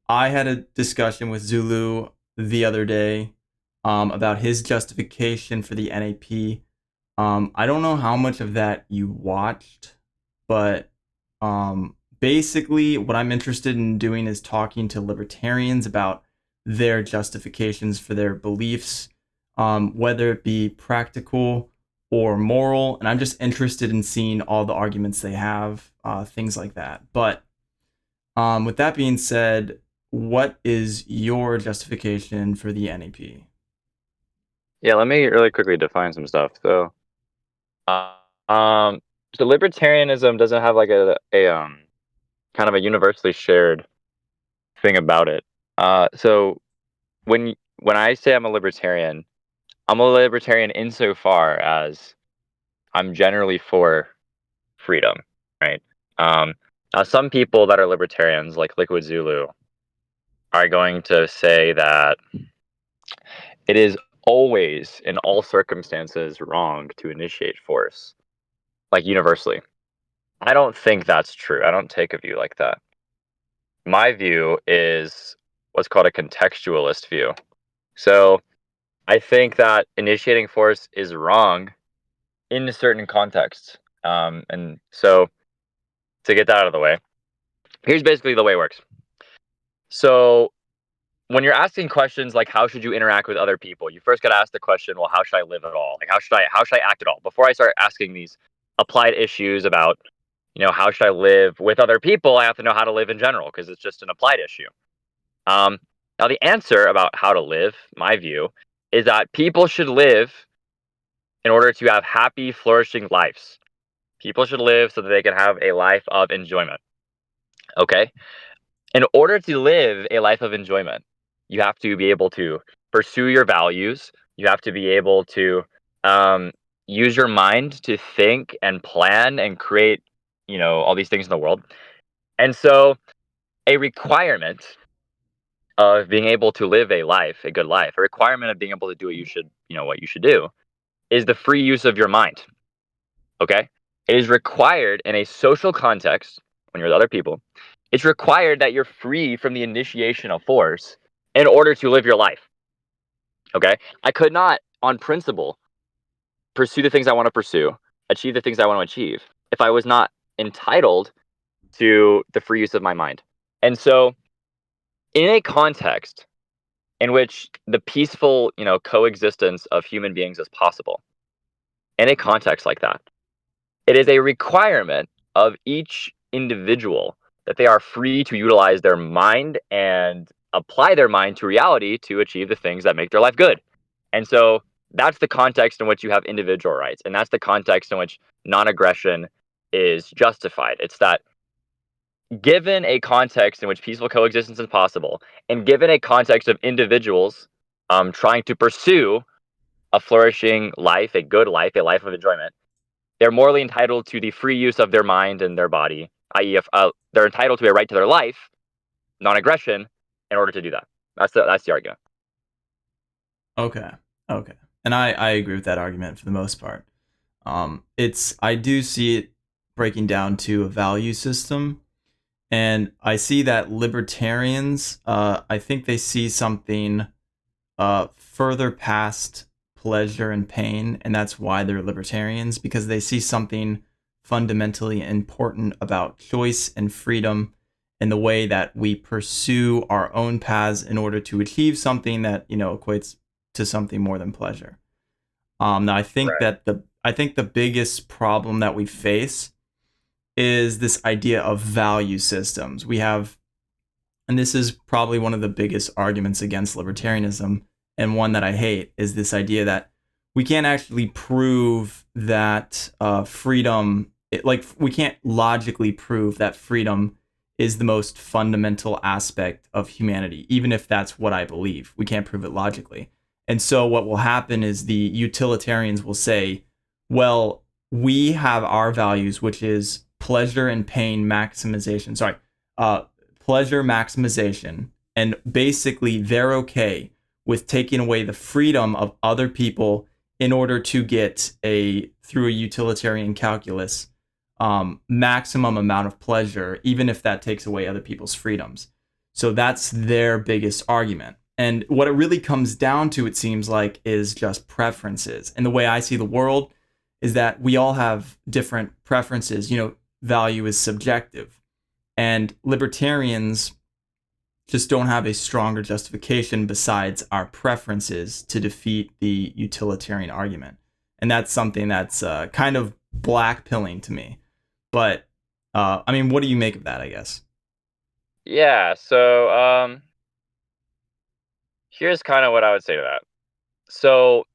I had a discussion with Zulu the other day about his justification for the NAP. I don't know how much of that you watched, but basically, what I'm interested in doing is talking to libertarians about their justifications for their beliefs, whether it be practical or moral. And I'm just interested in seeing all the arguments they have, things like that. But with that being said, what is your justification for the NAP? Yeah, let me really quickly define some stuff. Uh, um, so libertarianism doesn't have like a kind of a universally shared thing about it. So when I say I'm a libertarian insofar as I'm generally for freedom, right? Um, Now some people that are libertarians, like Liquid Zulu, are going to say that it is always, in all circumstances, wrong to initiate force, like universally. I don't think that's true. I don't take a view like that. My view is what's called a contextualist view. So I think that initiating force is wrong in certain contexts. And so to get that out of the way, here's basically the way it works. So when you're asking questions like how should you interact with other people, you first got to ask the question, well, how should I live at all? Like how should I act at all? Before I start asking these applied issues about, how should I live with other people, I have to know how to live in general because it's just an applied issue. Um, Now the answer about how to live, my view, is that people should live in order to have happy, flourishing lives. People should live so that they can have a life of enjoyment. Okay? In order to live a life of enjoyment, you have to be able to pursue your values. You have to be able to um, use your mind to think and plan and create, all these things in the world. And so, a requirement of being able to live a life, a good life, a requirement of being able to do what you should do, is the free use of your mind. Okay, it is required in a social context when you're with other people. It's required that you're free from the initiation of force in order to live your life. Okay, I could not, on principle, pursue the things I want to pursue, achieve the things I want to achieve, if I was not entitled to the free use of my mind. And so, in a context in which the peaceful, coexistence of human beings is possible, in a context like that, it is a requirement of each individual that they are free to utilize their mind and apply their mind to reality to achieve the things that make their life good. And so that's the context in which you have individual rights. And that's the context in which non aggression is justified. It's that given a context in which peaceful coexistence is possible, and given a context of individuals trying to pursue a flourishing life, a good life, a life of enjoyment, they're morally entitled to the free use of their mind and their body, i.e., if they're entitled to a right to their life, non-aggression, in order to do that. That's the argument. Okay, okay, and I agree with that argument for the most part. I do see it breaking down to a value system, and I see that libertarians, I think they see something further past pleasure and pain, and that's why they're libertarians, because they see something fundamentally important about choice and freedom and the way that we pursue our own paths in order to achieve something that equates to something more than pleasure. Now Right. I think the biggest problem that we face is this idea of value systems. We have, and this is probably one of the biggest arguments against libertarianism, and one that I hate, is this idea that we can't actually prove that freedom, like we can't logically prove that freedom is the most fundamental aspect of humanity, even if that's what I believe. We can't prove it logically. And so what will happen is the utilitarians will say, well, we have our values, which is pleasure and pain maximization. Sorry, uh, pleasure maximization, and basically they're okay with taking away the freedom of other people in order to get a through a utilitarian calculus maximum amount of pleasure, even if that takes away other people's freedoms. So that's their biggest argument. And what it really comes down to, it seems like, is just preferences. And the way I see the world is that we all have different preferences. Value is subjective. And libertarians just don't have a stronger justification besides our preferences to defeat the utilitarian argument. And that's something that's kind of black-pilling to me. But, what do you make of that, I guess? Yeah, so here's kind of what I would say to that. So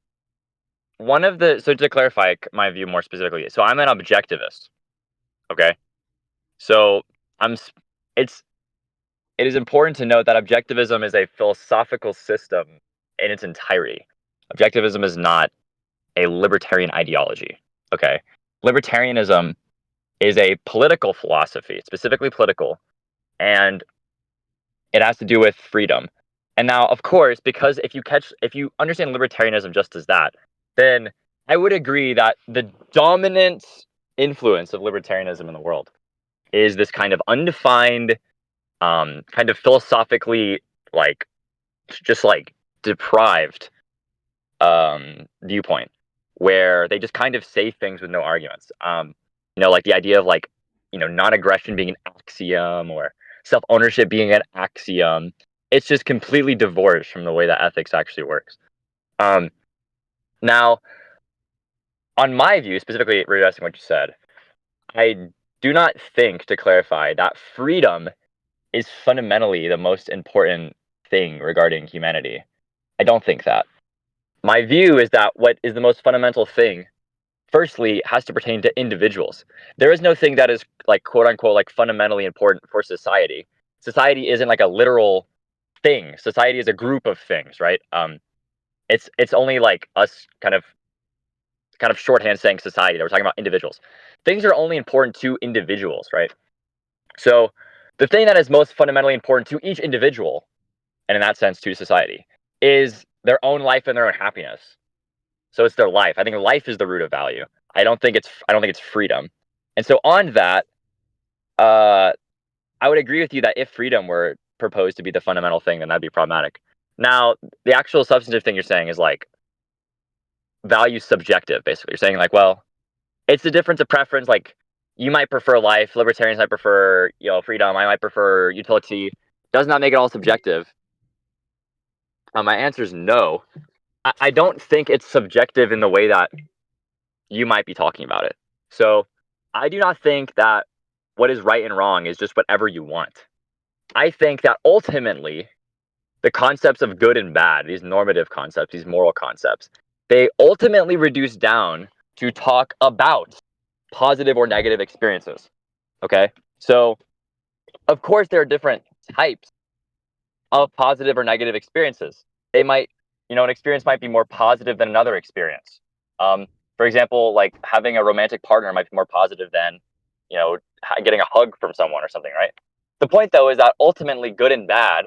so to clarify my view more specifically, so I'm an objectivist. Okay, so I'm s- it's it is important to note that objectivism is a philosophical system in its entirety. Objectivism is not a libertarian ideology. Okay, libertarianism is a political philosophy, specifically political, and it has to do with freedom. And now, of course, because if you understand libertarianism just as that, then I would agree that the dominant influence of libertarianism in the world is this kind of undefined, kind of philosophically, like, just like deprived viewpoint, where they just kind of say things with no arguments. Like the idea of like, non-aggression being an axiom or self-ownership being an axiom. It's just completely divorced from the way that ethics actually works. Now, on my view, specifically addressing what you said, I do not think, to clarify, that freedom is fundamentally the most important thing regarding humanity. I don't think that. My view is that what is the most fundamental thing, firstly, has to pertain to individuals. There is no thing that is like quote unquote like fundamentally important for society. Society isn't like a literal thing. Society is a group of things, right? It's only like us kind of shorthand saying society that we're talking about individuals. Things are only important to individuals, right? So the thing that is most fundamentally important to each individual, and in that sense to society, is their own life and their own happiness. So it's their life. I think life is the root of value. I don't think it's freedom. And so on that, I would agree with you that if freedom were proposed to be the fundamental thing, then that'd be problematic. Now, the actual substantive thing you're saying is like value subjective, basically. You're saying like, well, it's the difference of preference. Like you might prefer life, libertarians might prefer, freedom, I might prefer utility. Does not make it all subjective. My answer is no. I don't think it's subjective in the way that you might be talking about it. So I do not think that what is right and wrong is just whatever you want. I think that ultimately the concepts of good and bad, these normative concepts, these moral concepts, they ultimately reduce down to talk about positive or negative experiences. Okay? So, of course, there are different types of positive or negative experiences. They might, an experience might be more positive than another experience. For example, like having a romantic partner might be more positive than, getting a hug from someone or something, right? The point, though, is that ultimately good and bad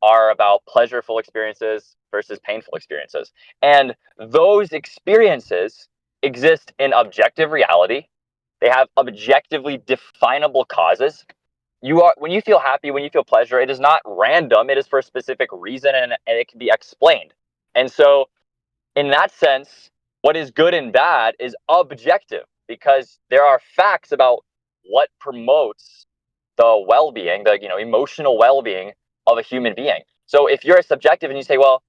are about pleasureful experiences versus painful experiences. And those experiences exist in objective reality. They have objectively definable causes. When you feel happy, when you feel pleasure, it is not random. It is for a specific reason and it can be explained. And so in that sense, what is good and bad is objective because there are facts about what promotes the well-being, the emotional well-being of a human being. So if you're a subjective and you say, well,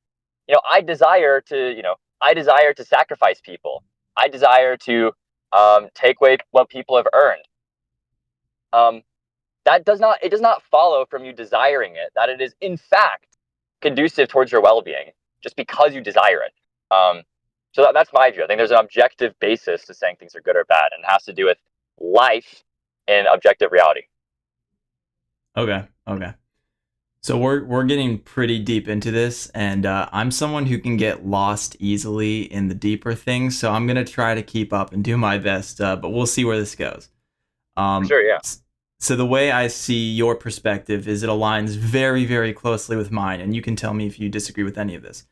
I desire to sacrifice people. I desire to take away what people have earned. It does not follow from you desiring it that it is in fact conducive towards your well-being just because you desire it. So that's my view. I think there's an objective basis to saying things are good or bad, and it has to do with life in objective reality. Okay. So we're getting pretty deep into this, and I'm someone who can get lost easily in the deeper things. So I'm gonna try to keep up and do my best, but we'll see where this goes. Sure, yeah. So the way I see your perspective is it aligns very, very closely with mine, and you can tell me if you disagree with any of this.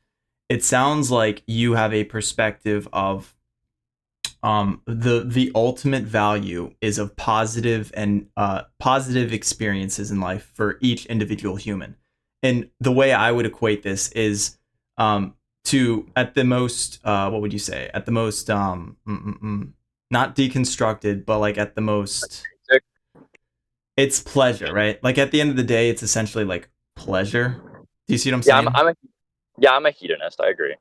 It sounds like you have a perspective of the ultimate value is of positive and positive experiences in life for each individual human. And the way I would equate this is to at the most what would you say, at the most not deconstructed, but like at the most, it's pleasure, right? Like at the end of the day, it's essentially like pleasure. Do you see what I'm Yeah, saying? I'm a hedonist. I agree.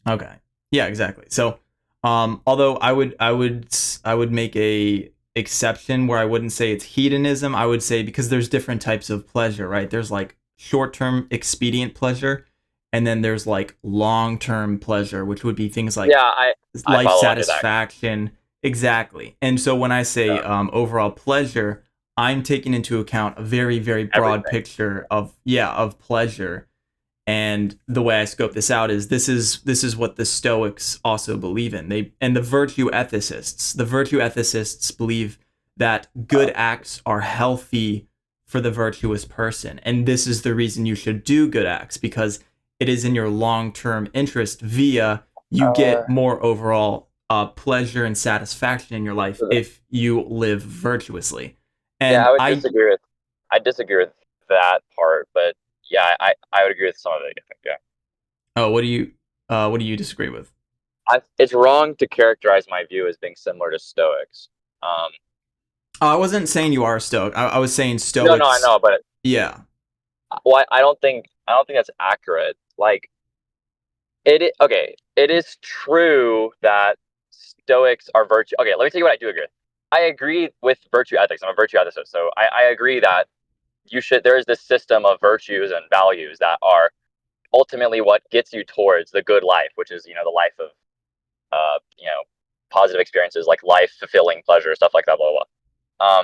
Okay. Yeah, exactly. So, although I would make a exception where I wouldn't say it's hedonism. I would say, because there's different types of pleasure, right? There's like short-term expedient pleasure, and then there's like long-term pleasure, which would be things Yeah, like I life follow under that. satisfaction. Exactly. And so when I say Yeah, overall pleasure, I'm taking into account a very, very broad everything. picture of pleasure. And the way I scope this out is this is what the Stoics also believe in. The virtue ethicists believe that good acts are healthy for the virtuous person. And this is the reason you should do good acts, because it is in your long-term interest via you Uh, get more overall pleasure and satisfaction in your life if you live virtuously. yeah, And I disagree with that part, but yeah, I would agree with some of it. I think, yeah. oh, what do you disagree with? It's wrong to characterize my view as being similar to Stoics. Um, I wasn't saying you are a Stoic. I was saying no, I Stoics. know, but Yeah. well, I don't think that's accurate. Like okay, it is true that Stoics are virtue. Okay, let me tell you what I do agree with. I agree with virtue ethics. I'm a virtue ethicist, so I agree that there is this system of virtues and values that are ultimately what gets you towards the good life, which is the life of positive experiences, like life fulfilling pleasure, stuff like that, blah blah blah.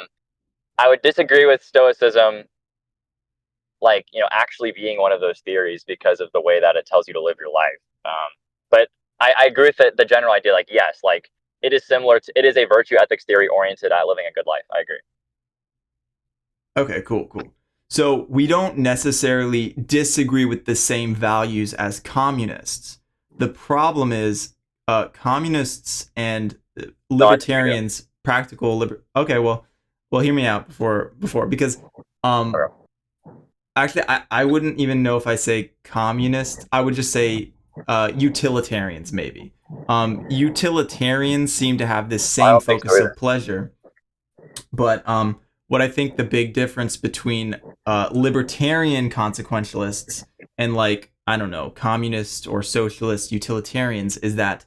I would disagree with Stoicism, like actually being one of those theories because of the way that it tells you to live your life. But I agree with the general idea. Like, yes, like it is similar to, it is a virtue ethics theory oriented at living a good life. I agree. Okay, cool. So we don't necessarily disagree with the same values as communists. The problem is communists and No, I think we do. libertarians, okay, well, hear me out before because um Okay. actually I wouldn't even know if I say communist. I would just say utilitarians, maybe. Utilitarians seem to have this I same don't think so focus either. of pleasure, but what I think the big difference between libertarian consequentialists and, like, I don't know, communist or socialist utilitarians is that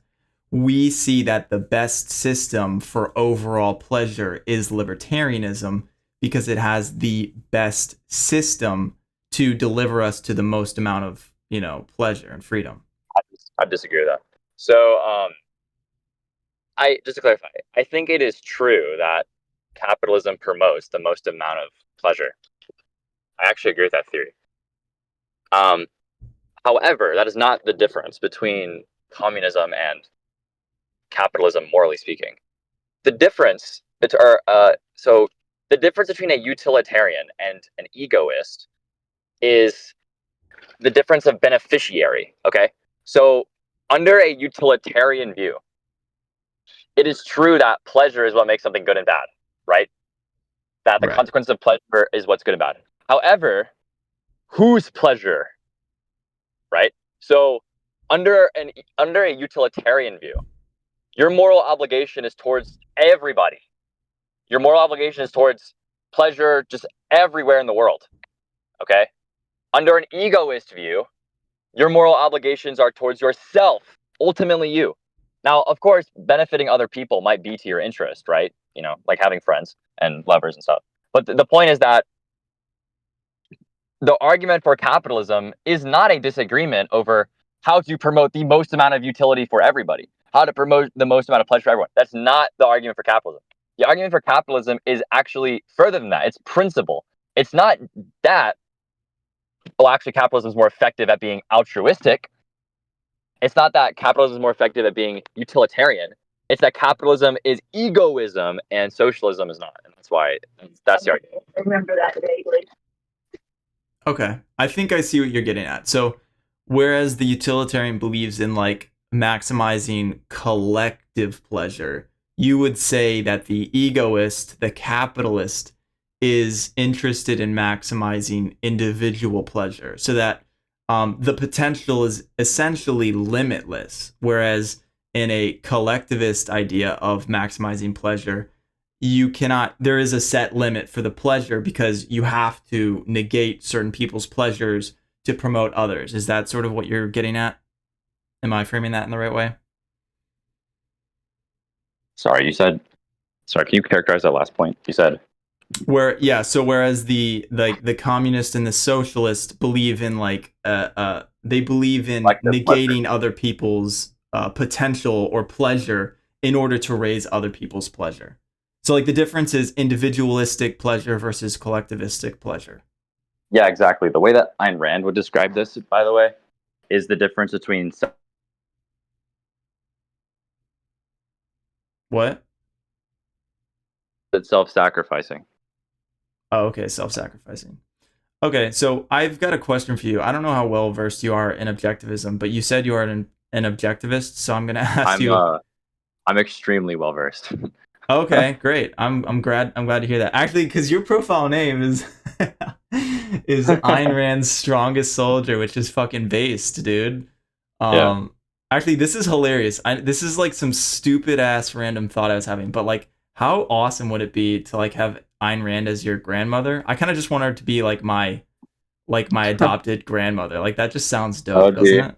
we see that the best system for overall pleasure is libertarianism, because it has the best system to deliver us to the most amount of, pleasure and freedom. I disagree with that. So, I just to clarify, I think it is true that capitalism promotes the most amount of pleasure. I actually agree with that theory. Um, However, that is not the difference between communism and capitalism, morally speaking. The difference it's so the difference between a utilitarian and an egoist is the difference of beneficiary. Okay, so under a utilitarian view, it is true that pleasure is what makes something good and bad, right? That the Right. consequence of pleasure is what's good and bad. However, whose pleasure, right? So under a utilitarian view, your moral obligation is towards everybody. Your moral obligation is towards pleasure just everywhere in the world. Okay? Under an egoist view, your moral obligations are towards yourself, ultimately you. Now, of course, benefiting other people might be to your interest, right? Like having friends and lovers and stuff. But the point is that the argument for capitalism is not a disagreement over how to promote the most amount of utility for everybody, how to promote the most amount of pleasure for everyone. That's not the argument for capitalism. The argument for capitalism is actually further than that. It's principle. It's not that, oh, actually, capitalism is more effective at being altruistic. It's not that capitalism is more effective at being utilitarian. It's that capitalism is egoism and socialism is not. And that's the argument. I remember that vaguely. Okay. I think I see what you're getting at. So, whereas the utilitarian believes in like maximizing collective pleasure. You would say that the egoist, the capitalist, is interested in maximizing individual pleasure, so that the potential is essentially limitless. Whereas in a collectivist idea of maximizing pleasure, you cannot, there is a set limit for the pleasure because you have to negate certain people's pleasures to promote others. Is that sort of what you're getting at? Am I framing that in the right way? Sorry, can you characterize that last point? You said So whereas the communist and the socialist believe in they believe in collective pleasure. negating other people's potential or pleasure in order to raise other people's pleasure. So like the difference is individualistic pleasure versus collectivistic pleasure. Yeah, exactly. The way that Ayn Rand would describe this, by the way, is the difference between What? self-sacrificing. Oh, okay, self-sacrificing. Okay, so I've got a question for you. I don't know how well versed you are in objectivism, but you said you are an objectivist, so I'm going to ask you. I'm extremely well versed. Okay, great. I'm glad to hear that. Actually, because your profile name is is Ayn Rand's strongest soldier, which is fucking based, dude. Yeah. Actually, this is hilarious. This is like some stupid ass random thought I was having, but like, how awesome would it be to like have Ayn Rand as your grandmother? I kind of just want her to be like my adopted grandmother. Like that just sounds dope, doesn't it?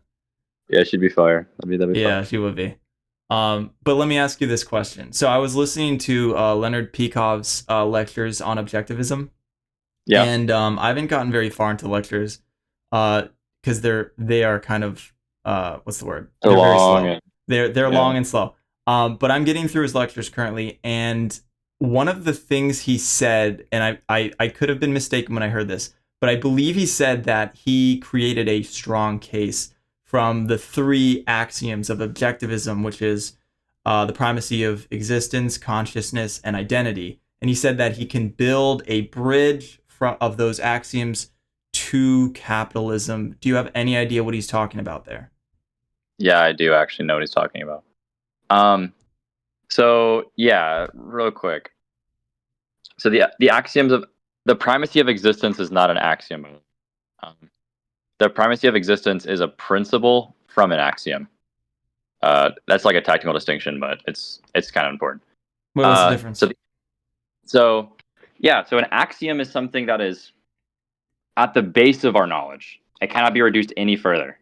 Yeah, she'd be fire. That'd be Yeah, fire. she would be. But let me ask you this question. So I was listening to Leonard Peikoff's lectures on objectivism. Yeah. And I haven't gotten very far into lectures because they are kind of what's the word? They're very long slow. and- They're long and slow. But I'm getting through his lectures currently, and one of the things he said, and I could have been mistaken when I heard this, but I believe he said that he created a strong case from the 3 axioms of objectivism, which is the primacy of existence, consciousness, and identity. And he said that he can build a bridge of those axioms to capitalism. Do you have any idea what he's talking about there? Yeah, I do actually know what he's talking about. So yeah, real quick. So the axioms of the primacy of existence is not an axiom. The primacy of existence is a principle from an axiom. That's like a technical distinction, but it's kind of important. Wait, what's the difference? So an axiom is something that is at the base of our knowledge. It cannot be reduced any further.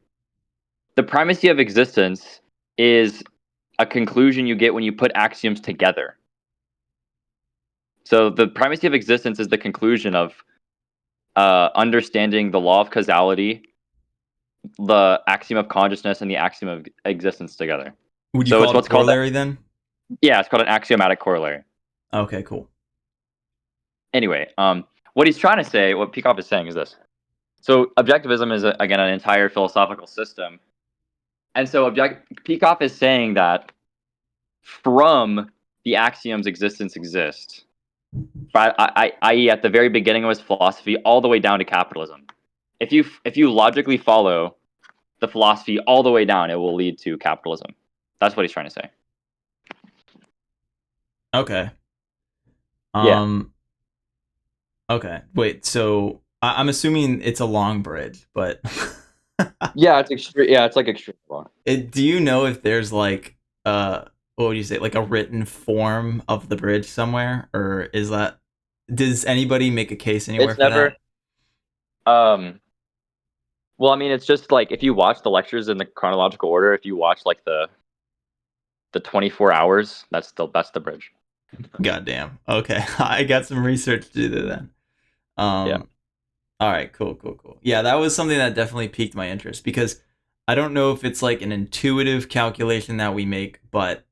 The primacy of existence is a conclusion you get when you put axioms together. So the primacy of existence is the conclusion of understanding the law of causality, the axiom of consciousness, and the axiom of existence together. Would you call it a corollary then? Yeah, it's called an axiomatic corollary. Okay, cool. Anyway, what he's trying to say, what Peikoff is saying is this. So objectivism is, again, an entire philosophical system. And so Peikoff is saying that from the axioms existence exists, i.e. at the very beginning of his philosophy all the way down to capitalism. If you logically follow the philosophy all the way down, it will lead to capitalism. That's what he's trying to say. Okay. Yeah. Okay. Wait, so I'm assuming it's a long bridge, but Yeah, it's extreme. Yeah, it's like extreme long. Do you know if there's like what would you say, like a written form of the bridge somewhere, or does anybody make a case anywhere It's for never. that? Well, I mean, it's just like if you watch the lectures in the chronological order, if you watch like the 24 hours, that's the bridge. Goddamn. Okay, I got some research to do then. Yeah. All right, cool. Yeah, that was something that definitely piqued my interest because I don't know if it's like an intuitive calculation that we make, but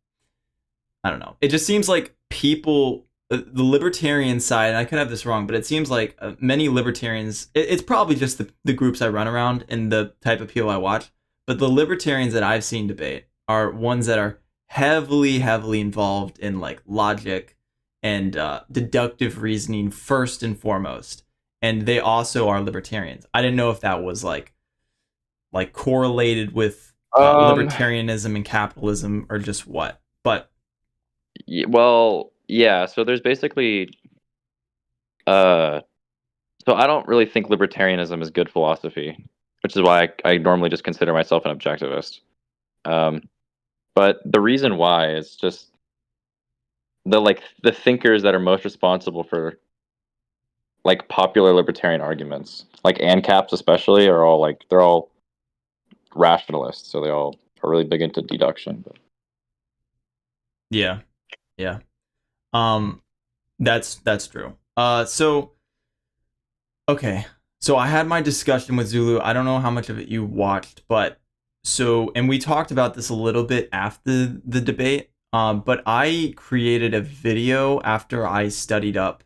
I don't know. It just seems like people, the libertarian side, and I could have this wrong, but it seems like many libertarians, it's probably just the groups I run around and the type of people I watch, but the libertarians that I've seen debate are ones that are heavily involved in like logic and deductive reasoning first and foremost. And they also are libertarians. I didn't know if that was like correlated with libertarianism and capitalism or just what. But Well, yeah. So there's basically, uh, so I don't really think libertarianism is good philosophy, which is why I normally just consider myself an objectivist. Um, but the reason why is just the thinkers that are most responsible for like popular libertarian arguments, like ANCAPs especially, are all like they're all rationalists, so they all are really big into deduction. But yeah, yeah. Um, that's true. So okay, so I had my discussion with Zulu. I don't know how much of it you watched, but and we talked about this a little bit after the debate. But I created a video after I studied up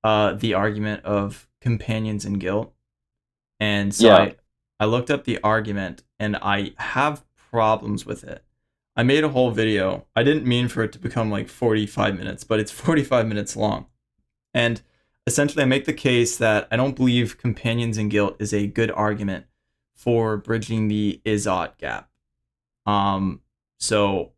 the argument of companions and guilt, and so yeah, I looked up the argument, and I have problems with it. I made a whole video. I didn't mean for it to become like 45 minutes, but it's 45 minutes long. And essentially, I make the case that I don't believe companions in guilt is a good argument for bridging the is-ought gap. Um, so,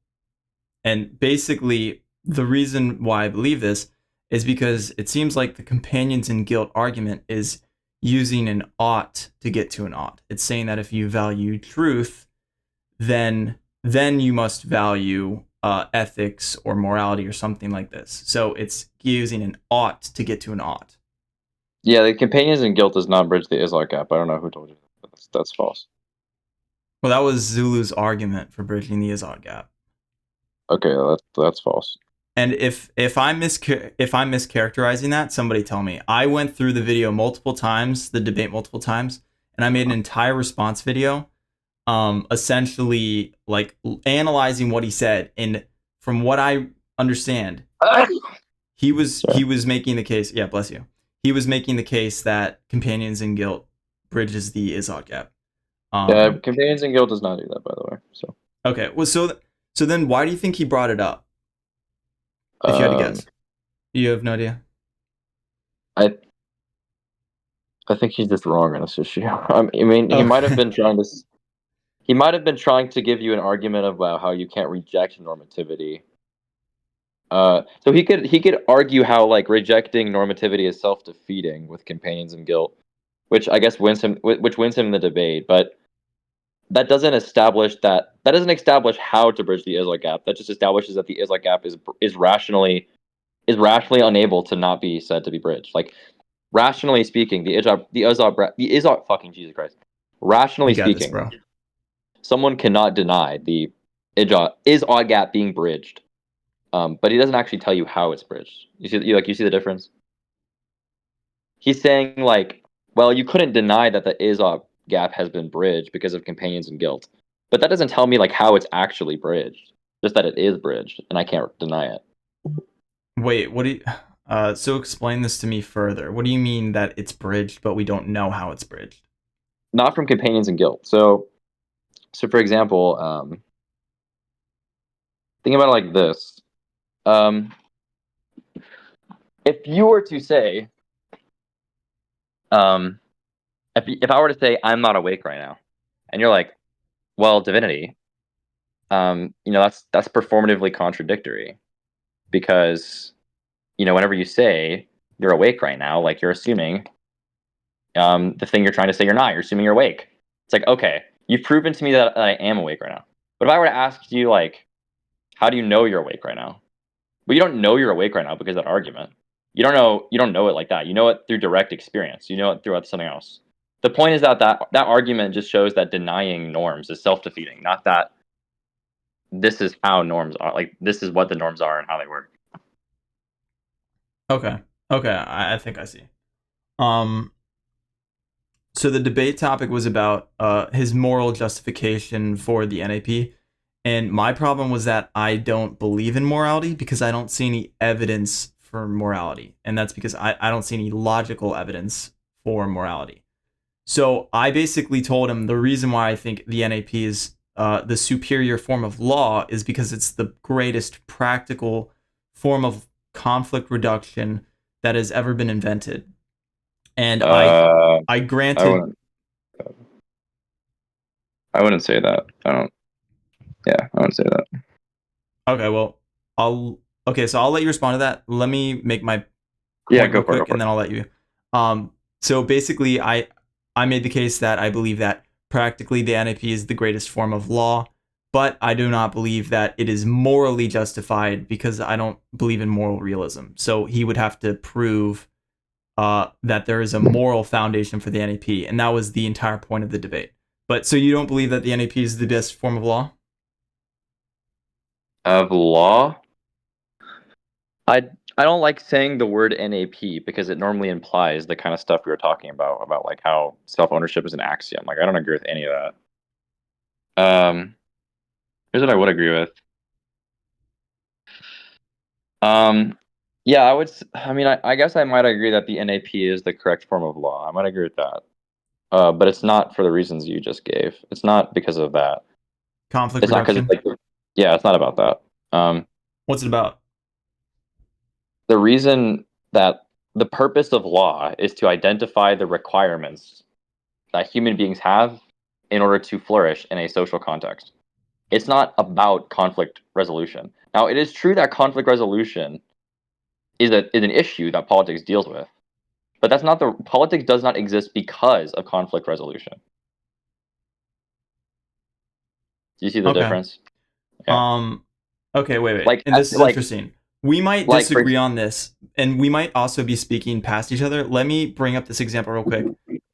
and basically, the reason why I believe this is because it seems like the companions in guilt argument is using an ought to get to an ought. It's saying that if you value truth, then you must value ethics or morality or something like this. So it's using an ought to get to an ought. yeah. The companions in guilt does not bridge the Islam gap. I don't know who told you that. That's false. Well, that was Zulu's argument for bridging the is-ought gap. Okay, that's false. And if I'm mischaracterizing that, somebody tell me. I went through the video multiple times, the debate multiple times, and I made an entire response video, essentially like analyzing what he said. And from what I understand, he was making the case. Yeah, bless you. He was making the case that companions in guilt bridges the is-ought gap. Yeah, Um, companions in guilt does not do that, by the way. So, okay, well, so then why do you think he brought it up? If you had to um, guess, you have no idea. I I think he's just wrong on this issue. I mean, Okay. he might have been trying to give you an argument about how you can't reject normativity. So he could argue how like rejecting normativity is self-defeating with companions in guilt, which I guess wins him the debate. But that doesn't establish how to bridge the Islam gap. That just establishes that the Islam gap is rationally unable to not be said to be bridged. Like rationally speaking, fucking Jesus Christ. Rationally You got this, speaking, bro. someone cannot deny the is-ought gap being bridged. But he doesn't actually tell you how it's bridged. You see the difference? He's saying like, well, you couldn't deny that the is-ought gap has been bridged because of companions and guilt. But that doesn't tell me like how it's actually bridged. Just that it is bridged, and I can't deny it. Wait, what do you? So explain this to me further. What do you mean that it's bridged, but we don't know how it's bridged? Not from companions and guilt. So for example, think about it like this. Um, if you were to say, um, if I were to say I'm not awake right now, and you're like, well, Divinity, that's performatively contradictory because whenever you say you're awake right now, like you're assuming the thing you're trying to say you're not. You're assuming you're awake. It's like, okay, you've proven to me that I am awake right now. But if I were to ask you like, how do you know you're awake right now? Well, you don't know you're awake right now because of that argument. You don't know it like that. You know it through direct experience. You know it through something else. The point is that argument just shows that denying norms is self-defeating, not that this is how norms are. Like this is what the norms are and how they work. Okay. Okay, I think I see. Um, so the debate topic was about his moral justification for the NAP, and my problem was that I don't believe in morality because I don't see any evidence for morality, and that's because I don't see any logical evidence for morality. So I basically told him the reason why I think the NAP is the superior form of law is because it's the greatest practical form of conflict reduction that has ever been invented. And Uh, I I granted wouldn't. I wouldn't say that. I don't. Yeah, I wouldn't say that. Okay, well, I'll so I'll let you respond to that. Let me make my Yeah, point go real for it. Go quick, for and it. then I'll let you. So basically, I made the case that I believe that practically the NAP is the greatest form of law, but I do not believe that it is morally justified because I don't believe in moral realism. So he would have to prove that there is a moral foundation for the NAP, and that was the entire point of the debate. But so you don't believe that the NAP is the best form of law? Of law, I I don't like saying the word NAP because it normally implies the kind of stuff we were talking about like how self ownership is an axiom. Like I don't agree with any of that. Um, here's what I would agree with. Um, yeah, I mean, I guess I might agree that the NAP is the correct form of law. I might agree with that. But it's not for the reasons you just gave. It's not because of that. Conflict It's not because it's reduction? like, yeah, it's not about that. What's it about? The reason that the purpose of law is to identify the requirements that human beings have in order to flourish in a social context. It's not about conflict resolution. Now, it is true that conflict resolution is an issue that politics deals with, but that's not the politics does not exist because of conflict resolution. Do you see the Okay. difference? Yeah. Um, okay, wait. And this is Like interesting. We might like for disagree on this, and we might also be speaking past each other. Let me bring up this example real quick.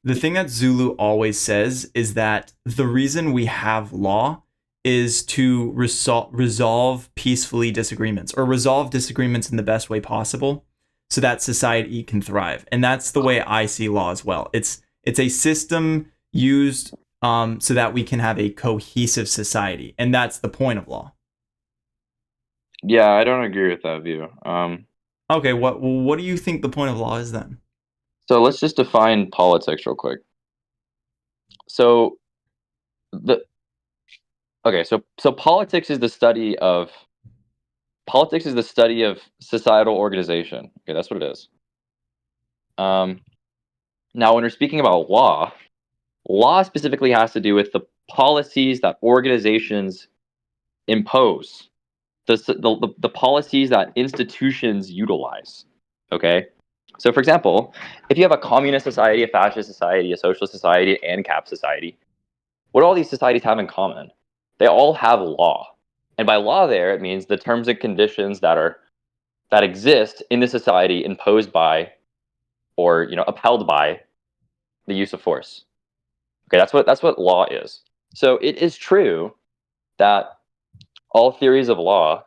The thing that Zulu always says is that the reason we have law is to resolve peacefully disagreements or resolve disagreements in the best way possible so that society can thrive. And that's the way I see law as well. It's a system used so that we can have a cohesive society. And that's the point of law. yeah, I don't agree with that view. Okay, what do you think the point of law is then? So let's just define politics real quick. So the okay, so politics is the study of societal organization. Okay, that's what it is. Um, Now, when we're speaking about law, law specifically has to do with the policies that organizations impose, the policies that institutions utilize. Okay, so for example, if you have a communist society, a fascist society, a socialist society, and cap society, what do all these societies have in common? They all have law, and by law, there it means the terms and conditions that exist in the society imposed by or upheld by the use of force. Okay, that's what law is. So it is true that all theories of law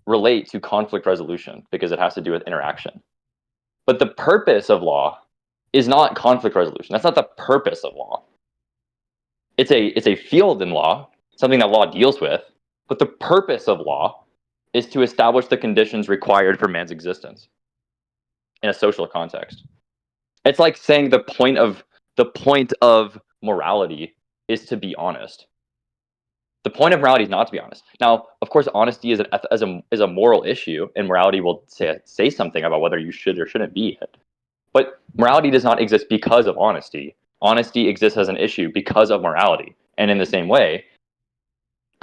relate to conflict resolution because it has to do with interaction. But the purpose of law is not conflict resolution. That's not the purpose of law. It's a field in law, something that law deals with, but the purpose of law is to establish the conditions required for man's existence in a social context. It's like saying the point of morality is to be honest. The point of morality is not to be honest. Now, of course, honesty is a moral issue, and morality will say something about whether you should or shouldn't be it. But morality does not exist because of honesty. Honesty exists as an issue because of morality. And in the same way,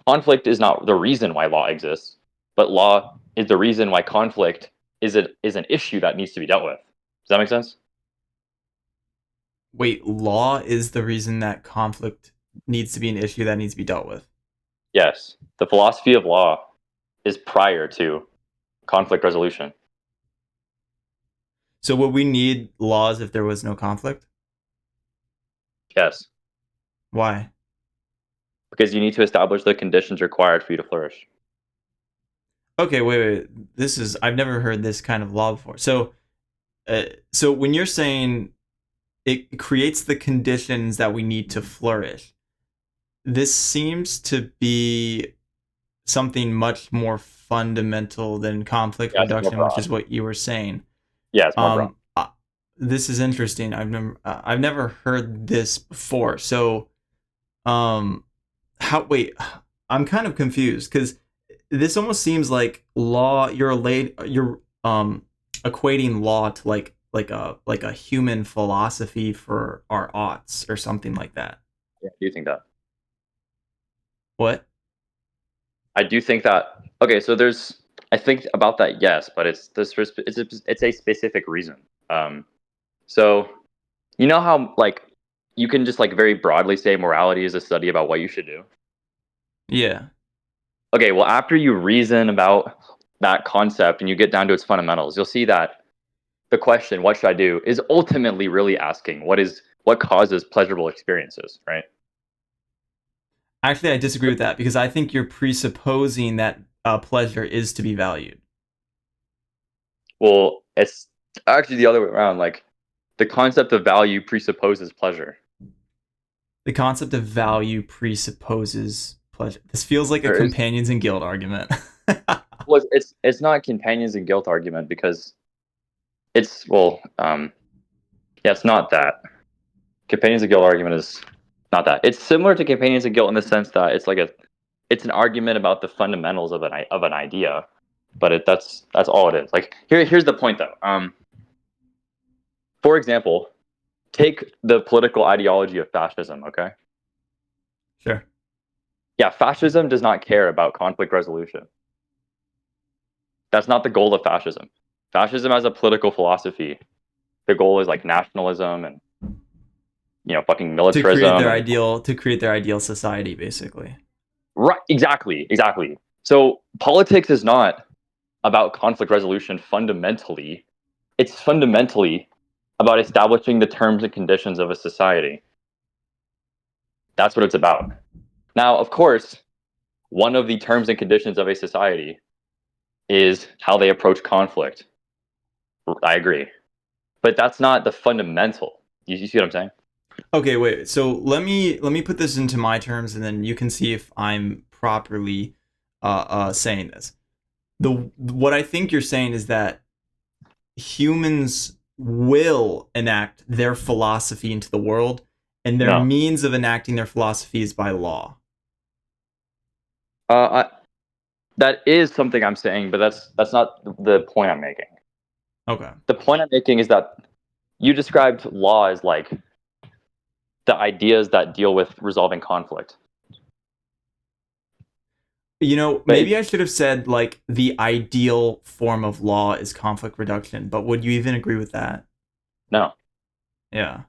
conflict is not the reason why law exists, but law is the reason why conflict is an issue that needs to be dealt with. Does that make sense? Wait, law is the reason that conflict needs to be an issue that needs to be dealt with. Yes. The philosophy of law is prior to conflict resolution. So would we need laws if there was no conflict? Yes. Why? Because you need to establish the conditions required for you to flourish. Okay, wait. This is I've never heard this kind of law before. So when you're saying it creates the conditions that we need to flourish, this seems to be something much more fundamental than conflict Yeah, it's more reduction, which broad. is what you were saying. Yeah, it's more broad. Um, uh, this is interesting. I've never heard this before. So, um, how? Wait, I'm kind of confused because this almost seems like law. You're equating law to like a human philosophy for our aughts or something like that. Yeah, I do think that. What? I do think that okay. So there's I think about that, yes, but it's a specific reason. So you know how like you can just like very broadly say morality is a study about what you should do. Yeah. Okay, well after you reason about that concept and you get down to its fundamentals, you'll see that the question what should I do is ultimately really asking what causes pleasurable experiences, right? Actually, I disagree with that because I think you're presupposing that pleasure is to be valued. Well, it's actually the other way around. Like the concept of value presupposes pleasure. The concept of value presupposes pleasure. This feels like a There is companions and guild argument. well, it's not a companions and guilt argument because it's yeah, it's not that. Companions and guilt argument is not that. It's similar to companions and guilt in the sense that it's an argument about the fundamentals of an idea, but that's all it is. Like here's the point though. For example, take the political ideology of fascism. Okay, Sure. yeah, fascism does not care about conflict resolution. That's not the goal of fascism. Fascism as a political philosophy, the goal is like nationalism and fucking militarism and To create their ideal society, basically. right, exactly. So politics is not about conflict resolution fundamentally. It's fundamentally about establishing the terms and conditions of a society. That's what it's about. Now, of course, one of the terms and conditions of a society is how they approach conflict. I agree. But that's not the fundamental. You see what I'm saying? Okay, wait. So let me put this into my terms, and then you can see if I'm properly saying this. What I think you're saying is that humans will enact their philosophy into the world, and their No. means of enacting their philosophy is by law. I, that is something I'm saying, but that's not the point I'm making. Okay. The point I'm making is that you described law as like the ideas that deal with resolving conflict. You know, But maybe I should have said like the ideal form of law is conflict reduction, but would you even agree with that? no, Yeah.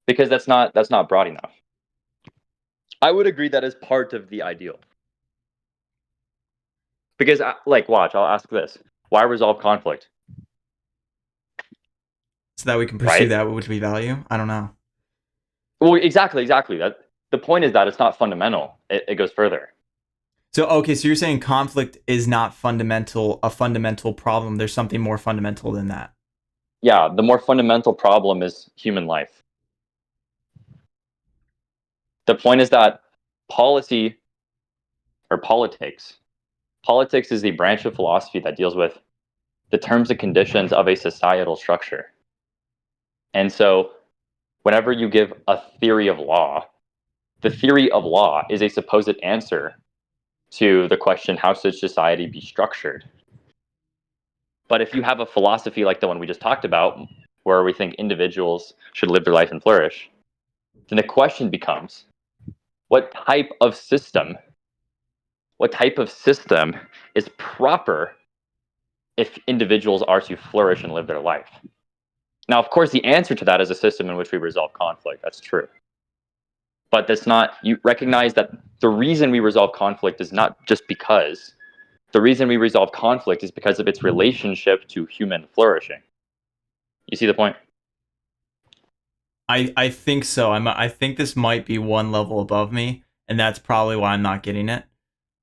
because that's not broad enough. I would agree that is part of the ideal. Because like watch, I'll ask this. Why resolve conflict? So that we can pursue Right? that which we value? I don't know. Well, exactly. That the point is that it's not fundamental. It goes further. So okay, so you're saying conflict is not a fundamental problem. There's something more fundamental than that. Yeah, the more fundamental problem is human life. The point is that policy or politics is the branch of philosophy that deals with the terms and conditions of a societal structure. And so, whenever you give a theory of law, the theory of law is a supposed answer to the question, how should society be structured? But if you have a philosophy like the one we just talked about, where we think individuals should live their life and flourish, then the question becomes, what type of system is proper if individuals are to flourish and live their life? Now, of course, the answer to that is a system in which we resolve conflict. That's true. But that's not, you recognize that the reason we resolve conflict is not just because. The reason we resolve conflict is because of its relationship to human flourishing. You see the point? I think so. I think this might be one level above me, and that's probably why I'm not getting it.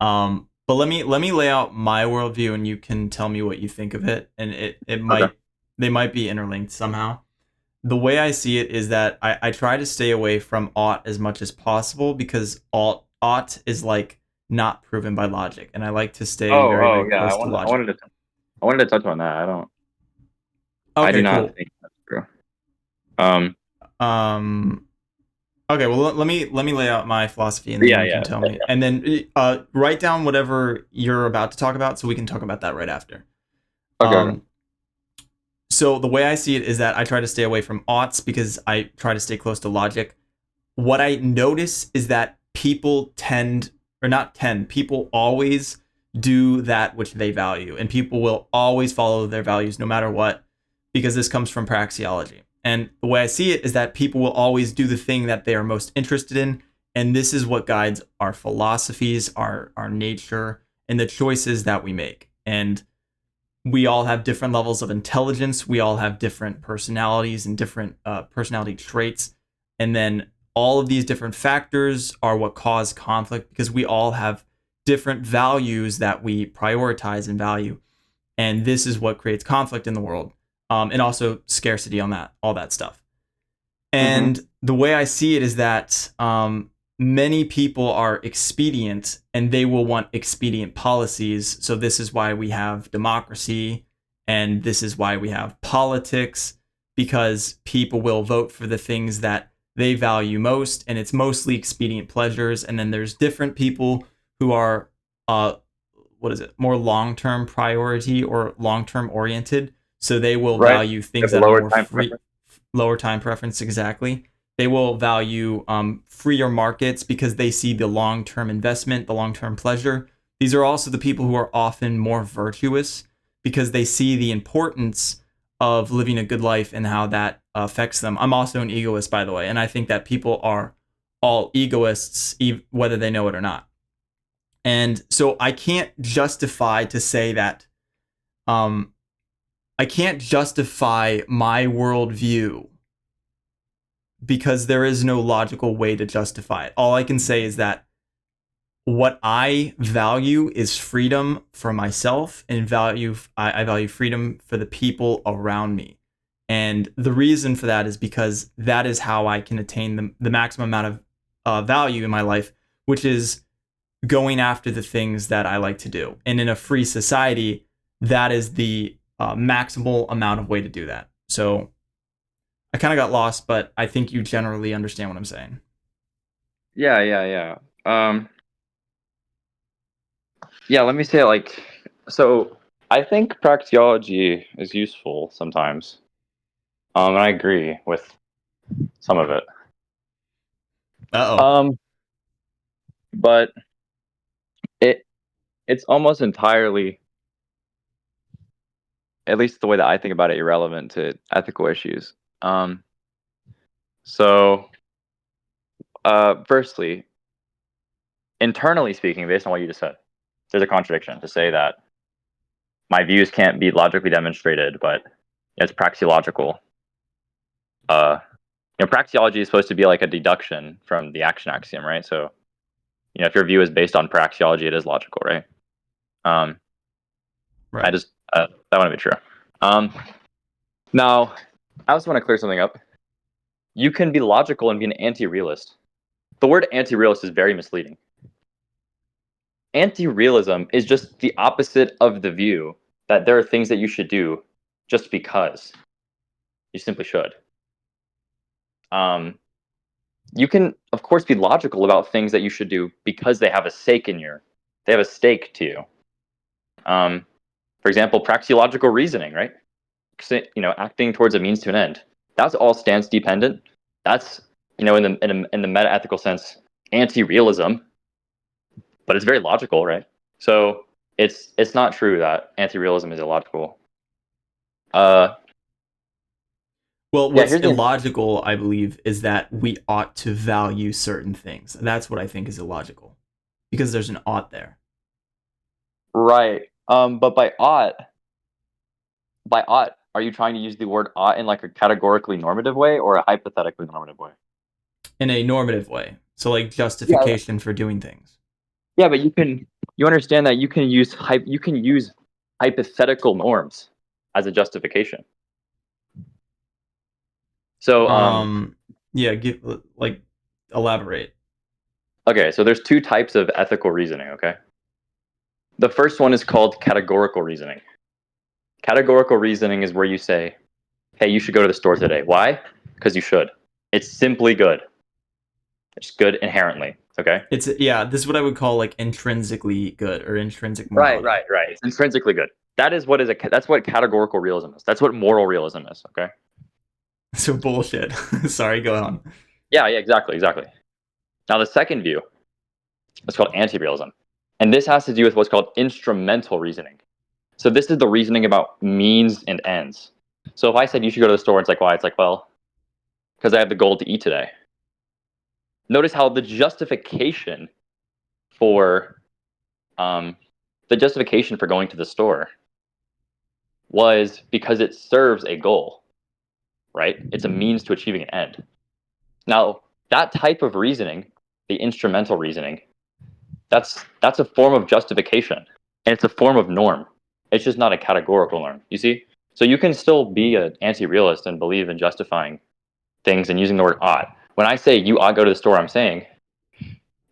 But let me lay out my worldview, and you can tell me what you think of it. And it Okay. might they might be interlinked somehow. The way I see it is that I try to stay away from ought as much as possible because ought is like not proven by logic, and I like to stay very, very Yeah. close to logic. I wanted to touch on that. I do Okay, not cool. think that's true. Um, Um, okay, well let me lay out my philosophy, and then yeah, you can yeah, tell me, and then write down whatever you're about to talk about, so we can talk about that right after. okay. So the way I see it is that I try to stay away from oughts because I try to stay close to logic. What I notice is that people tend or not tend, people always do that which they value, and people will always follow their values no matter what, because this comes from praxeology. And the way I see it is that people will always do the thing that they are most interested in, and this is what guides our philosophies, our nature, and the choices that we make. And we all have different levels of intelligence. We all have different personalities and different personality traits. And then all of these different factors are what cause conflict, because we all have different values that we prioritize and value. And this is what creates conflict in the world. And also scarcity on that, all that stuff. And the way I see it is that many people are expedient, and they will want expedient policies. So this is why we have democracy, and this is why we have politics, because people will vote for the things that they value most, and it's mostly expedient pleasures. And then there's different people who are more long-term priority or long-term oriented. So they will value things that are more free, lower time preference, exactly. They will value freer markets because they see the long-term investment, the long-term pleasure. These are also the people who are often more virtuous because they see the importance of living a good life and how that affects them. I'm also an egoist, by the way, and I think that people are all egoists, whether they know it or not. And so I can't justify to say that I can't justify my worldview because there is no logical way to justify it. All I can say is that what I value is freedom for myself, and I value freedom for the people around me. And the reason for that is because that is how I can attain the maximum amount of value in my life, which is going after the things that I like to do. And in a free society, that is the maximal amount of way to do that. So I kind of got lost, but I think you generally understand what I'm saying. Yeah. Yeah, let me say it so I think praxeology is useful sometimes. And I agree with some of it. Uh-oh. But it's almost entirely, at least the way that I think about it, irrelevant to ethical issues. Firstly, internally speaking, based on what you just said, there's a contradiction to say that my views can't be logically demonstrated, but it's praxeological. Praxeology is supposed to be like a deduction from the action axiom, right? So, if your view is based on praxeology, it is logical, right? Right. That wouldn't be true. Now, I also want to clear something up. You can be logical and be an anti-realist. The word anti-realist is very misleading. Anti-realism is just the opposite of the view that there are things that you should do just because. You simply should. You can, of course, be logical about things that you should do because they have a stake to you. For example, praxeological reasoning, right? Acting towards a means to an end. That's all stance dependent. That's, in the meta-ethical sense, anti-realism, but it's very logical, right? So it's not true that anti-realism is illogical. Well, what's illogical, I believe, is that we ought to value certain things. That's what I think is illogical, because there's an ought there. Right. But by ought, are you trying to use the word ought in like a categorically normative way or a hypothetically normative way? In a normative way. So like justification for doing things. Yeah, but you understand that you can use hypothetical norms as a justification. So elaborate. Okay, so there's two types of ethical reasoning, okay? The first one is called categorical reasoning. Categorical reasoning is where you say, hey, you should go to the store today. Why? Because you should. It's simply good. It's good inherently, okay? This is what I would call like intrinsically good or intrinsic morality. Right. It's intrinsically good. That's what categorical realism is. That's what moral realism is, okay? So bullshit. Sorry, go on. Yeah, exactly. Now the second view It's called anti-realism. And this has to do with what's called instrumental reasoning. So this is the reasoning about means and ends. So if I said you should go to the store, it's like, why? It's like, well, because I have the goal to eat today. Notice how the justification for going to the store was because it serves a goal, right? It's a means to achieving an end. Now, that type of reasoning, the instrumental reasoning, that's a form of justification, and it's a form of norm. It's just not a categorical norm. You see? So you can still be an anti-realist and believe in justifying things and using the word ought. When I say you ought go to the store, I'm saying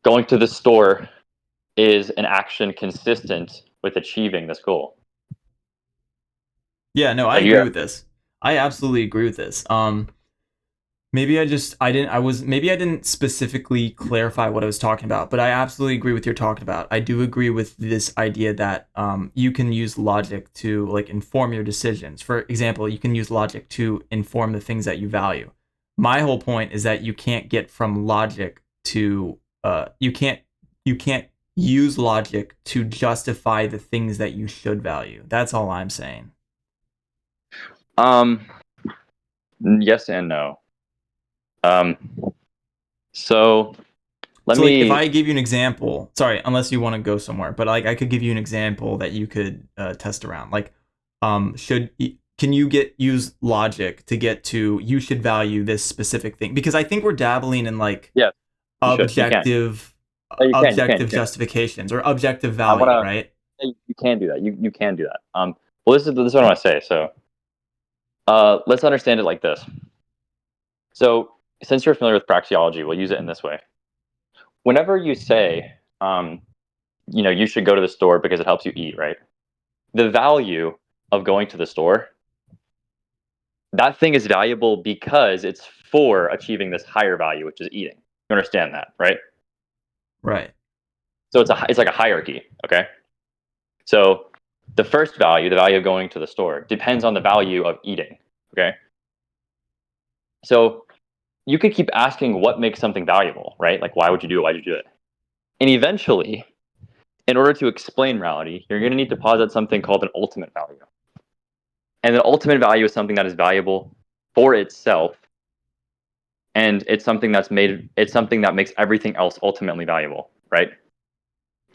going to the store is an action consistent with achieving this goal. Yeah, no, I Like agree with this. I absolutely agree with this. Maybe I didn't specifically clarify what I was talking about, but I absolutely agree with you're talking about. I do agree with this idea that you can use logic to like inform your decisions. For example, you can use logic to inform the things that you value. My whole point is that you can't get from logic to you can't use logic to justify the things that you should value. That's all I'm saying. Yes and no. So let So like if me. I give you an example, sorry, unless you want to go somewhere, but like I could give you an example that you could test around. Like, can you use logic to get to you should value this specific thing? Because I think we're dabbling in like Yes, you should. You can. objective No, you can. You can. You objective can. justifications or objective I value, wanna. right? You can do that. You can do that. Well, this is what I want to say. So, let's understand it like this. So, since you're familiar with praxiology, we'll use it in this way. Whenever you say, you should go to the store because it helps you eat, right? The value of going to the store, that thing is valuable because it's for achieving this higher value, which is eating. You understand that, right? Right. So it's like a hierarchy, okay? So the first value, the value of going to the store, depends on the value of eating, okay? So you could keep asking what makes something valuable, right? Like, why would you do it? Why would you do it? And eventually, in order to explain morality, you're going to need to posit something called an ultimate value. And the ultimate value is something that is valuable for itself, and it's something that makes everything else ultimately valuable, right?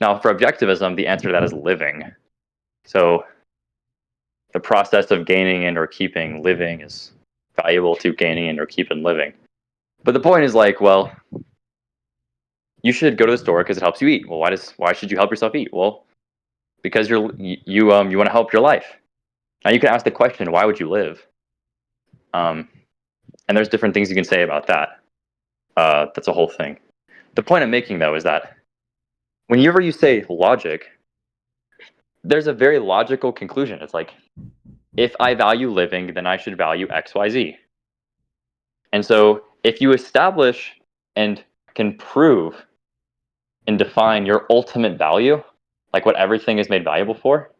Now, for objectivism, the answer to that is living. So the process of gaining and or keeping living is valuable to gaining and or keeping living. But the point is like, well, you should go to the store because it helps you eat. Well, why should you help yourself eat? Well, because you want to help your life. Now you can ask the question, why would you live? And there's different things you can say about that. That's a whole thing. The point I'm making though is that whenever you say logic, there's a very logical conclusion. It's like, if I value living, then I should value X, Y, Z. And so if you establish and can prove and define your ultimate value, like what everything is made valuable for,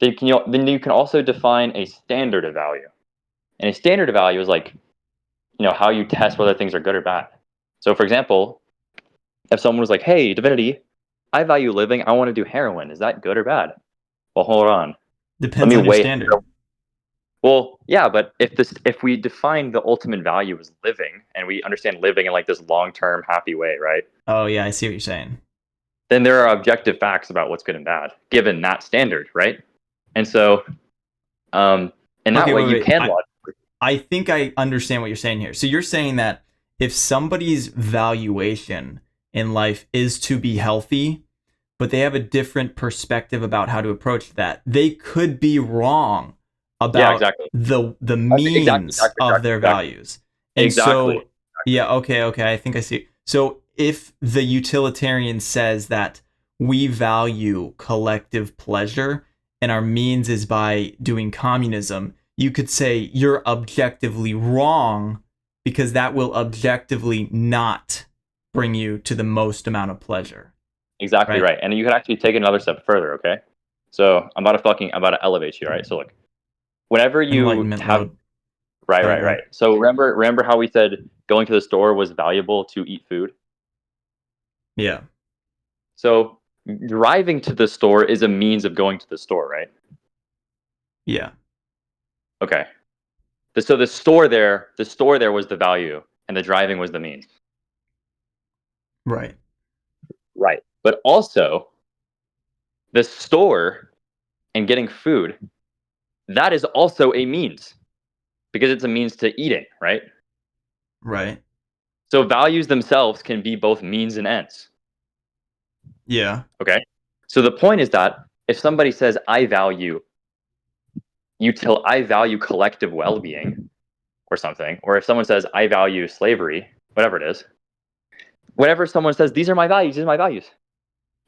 then you can also define a standard of value. And a standard of value is like, how you test whether things are good or bad. So for example, if someone was like, hey, Divinityy, I value living, I want to do heroin. Is that good or bad? Well, hold on. Let Depends me on your weigh. standard. Well, yeah, but if we define the ultimate value as living, and we understand living in like this long-term happy way, right? Oh yeah, I see what you're saying. Then there are objective facts about what's good and bad, given that standard, right? And so, in that Okay, way, wait, you wait. can logically. I think I understand what you're saying here. So you're saying that if somebody's valuation in life is to be healthy, but they have a different perspective about how to approach that, they could be wrong Yeah, about exactly. the Exactly, means exactly, of exactly, their exactly. values. And Exactly. so, yeah, okay, I think I see. So if the utilitarian says that we value collective pleasure and our means is by doing communism, you could say you're objectively wrong because that will objectively not bring you to the most amount of pleasure. Exactly Right? right. And you can actually take it another step further, okay? So I'm about to elevate you, right? So look, whenever you Enlightenment have. load. Right, Sorry, right, go right. ahead. So remember how we said going to the store was valuable to eat food? Yeah. So driving to the store is a means of going to the store, right? Yeah. Okay. So the store there was the value, and the driving was the means. Right. Right. But also, the store and getting food, that is also a means, because it's a means to eating, right? Right. So values themselves can be both means and ends. Yeah. Okay. So the point is that if somebody says, I value collective well-being or something, or if someone says, I value slavery, whatever it is, whenever someone says, these are my values,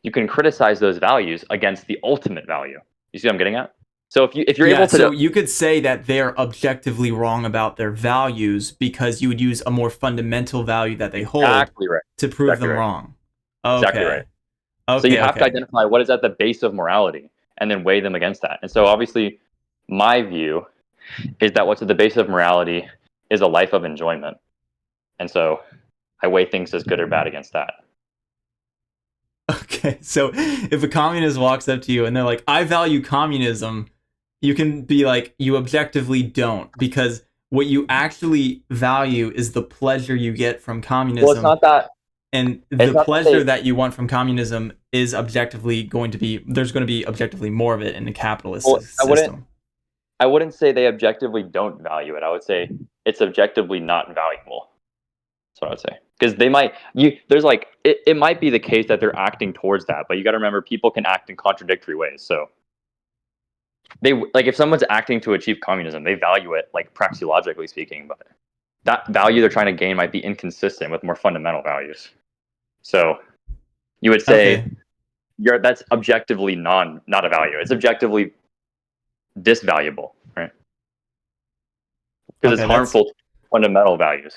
you can criticize those values against the ultimate value. You see what I'm getting at? So if you're able to, so you could say that they're objectively wrong about their values because you would use a more fundamental value that they hold exactly right, to prove exactly them right, wrong. exactly right. Okay. So you Okay. have to Okay. identify what is at the base of morality and then weigh them against that. And so obviously, my view is that what's at the base of morality is a life of enjoyment. And so I weigh things as good or bad against that. Okay. So if a communist walks up to you and they're like, I value communism, you can be like, you objectively don't, because what you actually value is the pleasure you get from Well, it's communism. not that. And It's the not that pleasure that you want from communism is objectively going to be, there's going to be objectively more of it in the capitalist Well, system. I wouldn't say they objectively don't value it. I would say it's objectively not valuable. That's what I would say. Because there's like, it might be the case that they're acting towards that, but you got to remember people can act in contradictory ways. So like if someone's acting to achieve communism, they value it like praxiologically speaking, but that value they're trying to gain might be inconsistent with more fundamental values. So you would say Okay. that's objectively not a value. It's objectively disvaluable, right? Because it's Okay. harmful to fundamental values.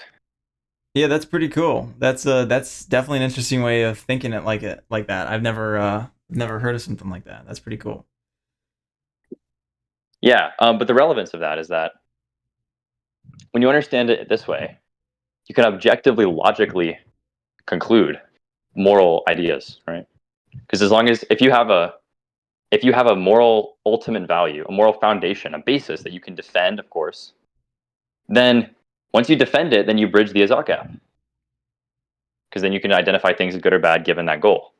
Yeah, that's pretty cool. That's definitely an interesting way of thinking it like that. I've never heard of something like that. That's pretty cool. Yeah, but the relevance of that is that when you understand it this way, you can objectively, logically conclude moral ideas, right? Because as long as if you have a moral ultimate value, a moral foundation, a basis that you can defend, of course, then once you defend it, then you bridge the Azak gap. Because then you can identify things as good or bad given that goal.